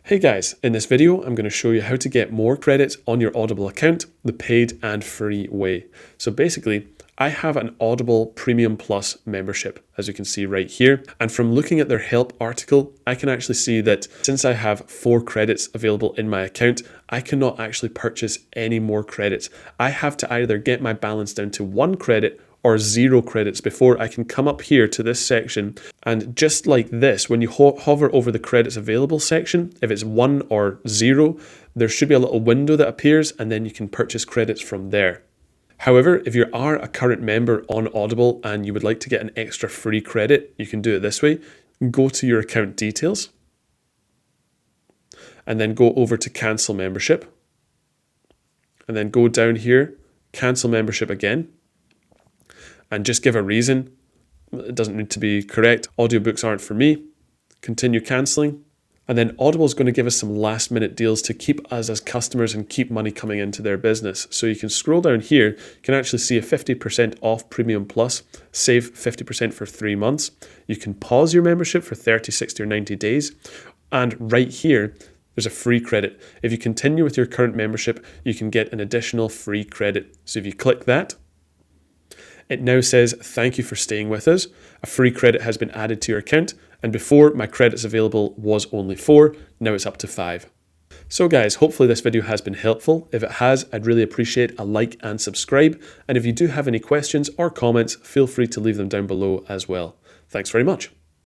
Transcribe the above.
Hey guys, in this video I'm going to show you how to get more credits on your Audible account the paid and free way. So basically, I have an Audible Premium Plus membership, as you can see right here. And from looking at their help article, I can actually see that since I have 4 credits available in my account, I cannot actually purchase any more credits. I have to either get my balance down to 1 credit or 0 credits before I can come up here to this section. And just like this, when you hover over the credits available section, if it's 1 or 0, there should be a little window that appears and then you can purchase credits from there. However, if you are a current member on Audible and you would like to get an extra free credit, you can do it this way. Go to your account details and then go over to cancel membership and then go down here, cancel membership again. And just give a reason. It doesn't need to be correct. Audiobooks aren't for me. Continue cancelling. And then Audible is going to give us some last minute deals to keep us as customers and keep money coming into their business. So you can scroll down here, you can actually see a 50% off Premium Plus, save 50% for 3 months. You can pause your membership for 30, 60 or 90 days. And right here, there's a free credit. If you continue with your current membership, you can get an additional free credit. So if you click that, it now says, thank you for staying with us. A free credit has been added to your account. And before, my credits available was only 4. Now it's up to 5. So guys, hopefully this video has been helpful. If it has, I'd really appreciate a like and subscribe. And if you do have any questions or comments, feel free to leave them down below as well. Thanks very much.